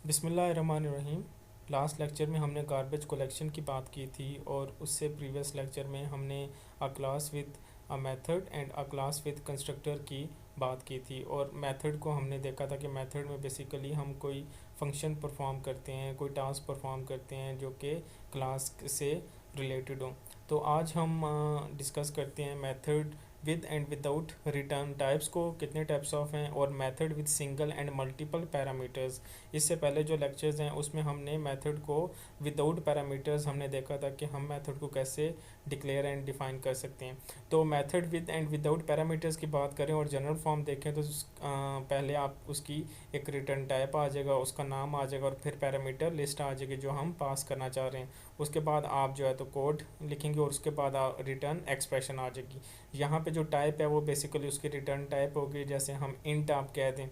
बिस्मिल्लाहिर्रहमानिर्रहीम। Last lecture में हमने गार्बेज कलेक्शन की बात की थी और उससे प्रीवियस लेक्चर में हमने अ class with a method and a class with constructor की बात की थी। और मेथड को हमने देखा था कि मेथड में बेसिकली हम कोई फंक्शन परफॉर्म करते हैं, कोई टास्क परफॉर्म करते हैं जो कि क्लास से रिलेटेड हो। तो आज हम डिस्कस करते हैं method with and without return types को, कितने टाइप्स ऑफ हैं, और method with single and multiple parameters. इससे पहले जो लेक्चर्स हैं उसमें हमने मेथड को विदाउट पैरामीटर्स हमने देखा था कि हम मेथड को कैसे डिक्लेयर एंड डिफाइन कर सकते हैं। तो method with and without parameters की बात करें और जनरल फॉर्म देखें तो पहले आप उसकी एक रिटर्न टाइप आ जाएगा, उसका नाम आ जाएगा और फिर पैरामीटर लिस्ट आ जाएगी जो हम पास करना चाह रहे हैं। उसके बाद आप जो है तो कोड लिखेंगे और उसके बाद रिटर्न एक्सप्रेशन आ जाएगी। यहाँ पे जो टाइप है वो बेसिकली उसकी रिटर्न टाइप होगी। जैसे हम इंट आप कह दें,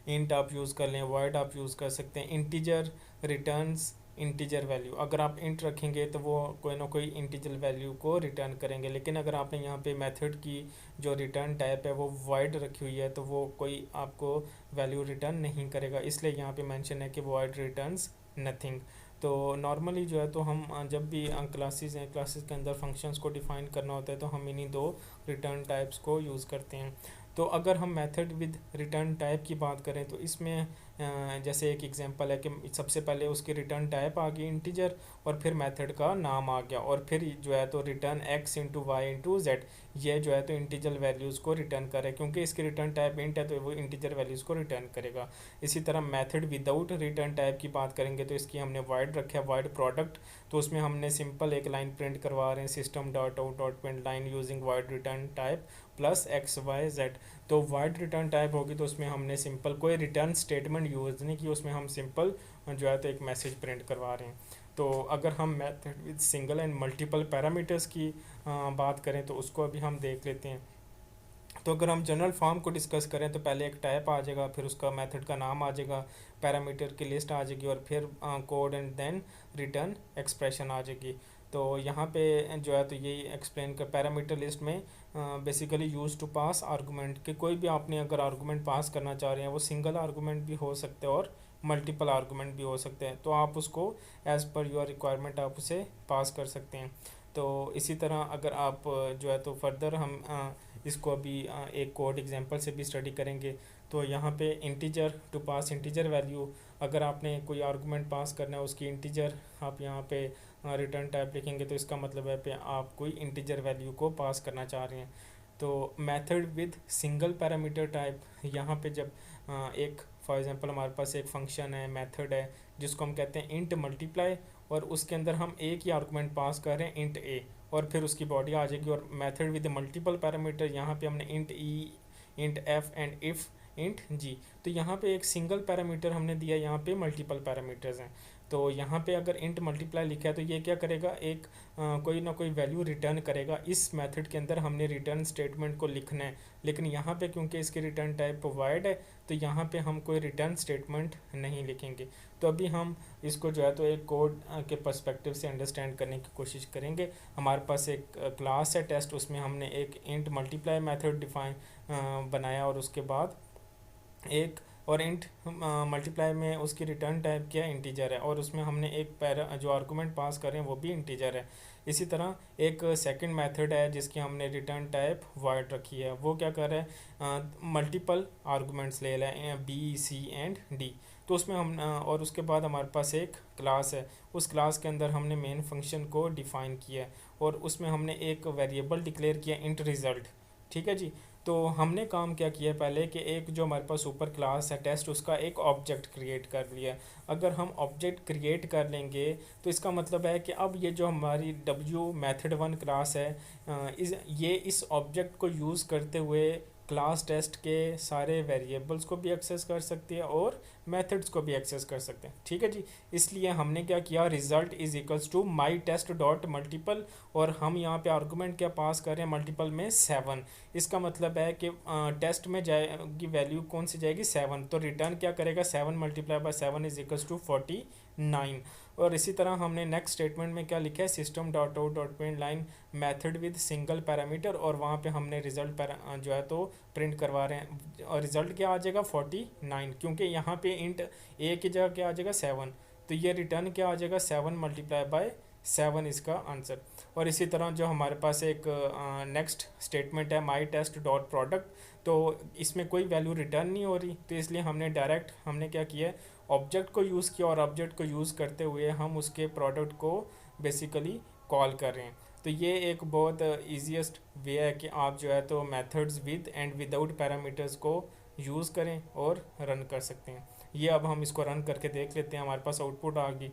इंट आप यूज़ कर लें, वॉइड आप यूज़ कर सकते हैं। इंटीजर रिटर्न्स इंटीजर वैल्यू, अगर आप इंट रखेंगे तो वो कोई ना कोई इंटीजर वैल्यू को रिटर्न करेंगे। लेकिन अगर आपने यहाँ पे मेथड की जो रिटर्न टाइप है वो वॉइड रखी हुई है तो वो कोई आपको वैल्यू रिटर्न नहीं करेगा, इसलिए यहाँ पे मेंशन है कि वॉइड रिटर्न्स नथिंग। तो नॉर्मली जो है तो हम जब भी क्लासेस हैं, क्लासेस के अंदर फंक्शंस को डिफाइन करना होता है तो हम इन्हीं दो रिटर्न टाइप्स को यूज़ करते हैं। तो अगर हम मेथड विद रिटर्न टाइप की बात करें तो इसमें जैसे एक एग्जांपल है कि सबसे पहले उसकी रिटर्न टाइप आ गई इंटीजर और फिर मेथड का नाम आ गया और फिर जो है तो return x into y into z, ये जो है तो इंटीजर वैल्यूज़ को रिटर्न करे, क्योंकि इसकी रिटर्न टाइप इंट है तो वो इंटीजर वैल्यूज़ को रिटर्न करेगा। इसी तरह मेथड विदाउट रिटर्न टाइप की बात करेंगे तो इसकी हमने वाइड रखा है, वाइड प्रोडक्ट। तो उसमें हमने सिंपल एक लाइन प्रिंट करवा रहे हैं, system dot out dot print line using void return type plus x y z. तो वाइड रिटर्न टाइप होगी तो उसमें हमने सिंपल कोई रिटर्न स्टेटमेंट यूज़ नहीं की, उसमें हम सिंपल जो है तो एक मैसेज प्रिंट करवा रहे हैं। तो अगर हम method with single and multiple parameters की बात करें तो उसको अभी हम देख लेते हैं। तो अगर हम जनरल फॉर्म को डिस्कस करें तो पहले एक टाइप आ जाएगा, फिर उसका मेथड का नाम आ जाएगा, पैरामीटर की लिस्ट आ जाएगी और फिर code and then return expression आ जाएगी। तो यहाँ पे जो है तो यही एक्सप्लेन कर पैरामीटर लिस्ट में basically use to pass argument कि कोई भी आपने अगर आर्गूमेंट पास करना चाह रहे हैं वो सिंगल आर्गूमेंट भी हो सकते हैं और मल्टीपल आर्गूमेंट भी हो सकते हैं, तो आप उसको एज़ पर योर रिक्वायरमेंट आप उसे पास कर सकते हैं। तो इसी तरह अगर आप जो है तो फर्दर हम इसको अभी एक कोड एग्जांपल से भी स्टडी करेंगे। तो यहाँ पे integer to pass integer value, अगर आपने कोई आर्गूमेंट पास करना है उसकी इंटीजर आप यहाँ पे रिटर्न टाइप लिखेंगे तो इसका मतलब है कि आप कोई इंटीजर वैल्यू को पास करना चाह रहे हैं। तो method with single parameter type, यहाँ पे जब एक फॉर एग्जांपल हमारे पास एक फंक्शन है, मेथड है जिसको हम कहते हैं इंट मल्टीप्लाई, और उसके अंदर हम एक ही आर्गूमेंट पास कर रहे हैं इंट ए और फिर उसकी बॉडी आ जाएगी। और मेथड विद मल्टीपल पैरामीटर, यहाँ पे हमने int E, int F and if int G. तो यहाँ पे एक सिंगल पैरामीटर हमने दिया, यहाँ पे मल्टीपल पैरामीटर्स हैं। तो यहाँ पे अगर इंट मल्टीप्लाई लिखा है तो ये क्या करेगा, एक कोई ना कोई वैल्यू रिटर्न करेगा। इस मेथड के अंदर हमने रिटर्न स्टेटमेंट को लिखना है, लेकिन यहाँ पे क्योंकि इसकी रिटर्न टाइप प्रोवाइड है तो यहाँ पे हम कोई रिटर्न स्टेटमेंट नहीं लिखेंगे। तो अभी हम इसको जो है तो एक कोड के पर्सपेक्टिव से अंडरस्टैंड करने की कोशिश करेंगे। हमारे पास एक क्लास है टेस्ट, उसमें हमने एक इंट मल्टीप्लाई मेथड डिफाइन बनाया और उसके बाद एक और इंट मल्टीप्लाई में उसकी रिटर्न टाइप क्या इंटीजर है और उसमें हमने एक पैरा जो आर्गूमेंट पास कर रहे हैं वो भी इंटीजर है। इसी तरह एक सेकंड मेथड है जिसकी हमने रिटर्न टाइप वॉइड रखी है, वो क्या कर रहा है, मल्टीपल आर्गूमेंट्स ले रहे हैं बी सी एंड डी। तो उसमें हम और उसके बाद हमारे पास एक क्लास है, उस क्लास के अंदर हमने मेन फंक्शन को डिफ़ाइन किया है और उसमें हमने एक वेरिएबल डिक्लेयर किया इंट रिज़ल्ट। ठीक है जी। तो हमने काम क्या किया पहले कि एक जो हमारे पास सुपर क्लास है टेस्ट, उसका एक ऑब्जेक्ट क्रिएट कर लिया। अगर हम ऑब्जेक्ट क्रिएट कर लेंगे तो इसका मतलब है कि अब ये जो हमारी डब्ल्यू मेथड वन क्लास है ये इस ऑब्जेक्ट को यूज़ करते हुए क्लास टेस्ट के सारे वेरिएबल्स को भी एक्सेस कर सकती है और मेथड्स को भी एक्सेस कर सकते हैं। ठीक है जी। इसलिए हमने क्या किया, result is equals to my test dot multiple, और हम यहाँ पे आर्गूमेंट क्या पास कर रहे हैं मल्टीपल में 7। इसका मतलब है कि टेस्ट में जाएगी वैल्यू कौन सी जाएगी 7, तो रिटर्न क्या करेगा 7 multiply by 7 is equals to 49। 9। और इसी तरह हमने नेक्स्ट स्टेटमेंट में क्या लिखा है, system dot out dot print line method with single parameter, और वहाँ पे हमने रिजल्ट जो है तो प्रिंट करवा रहे हैं, और रिजल्ट क्या आ जाएगा 49, क्योंकि यहाँ पे इंट ए की जगह क्या आ जाएगा 7, तो ये रिटर्न क्या आ जाएगा 7 मल्टीप्लाई बाय 7 इसका आंसर। और इसी तरह जो हमारे पास एक नेक्स्ट स्टेटमेंट है माई टेस्ट डॉट प्रोडक्ट, तो इसमें कोई वैल्यू रिटर्न नहीं हो रही, तो इसलिए हमने क्या किया है, ऑब्जेक्ट को यूज़ किया, और ऑब्जेक्ट को यूज़ करते हुए हम उसके प्रोडक्ट को बेसिकली कॉल कर रहे हैं। तो ये एक बहुत ईजीएस्ट वे है कि आप जो है तो methods with and without parameters को यूज़ करें और रन कर सकते हैं। ये अब हम इसको रन करके देख लेते हैं, हमारे पास आउटपुट आ गई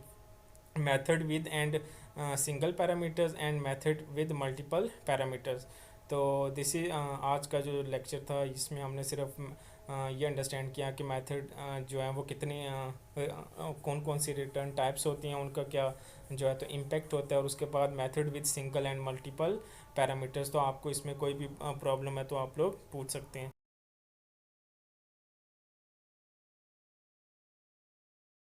method with and single parameters and method with multiple parameters. तो दिस इज आज का जो लेक्चर था, इसमें हमने सिर्फ ये अंडरस्टैंड किया कि मेथड जो है वो कितने कौन कौन सी रिटर्न टाइप्स होती हैं, उनका क्या जो है तो इम्पेक्ट होता है, और उसके बाद method with single and multiple parameters. तो आपको इसमें कोई भी प्रॉब्लम है तो आप लोग पूछ सकते हैं।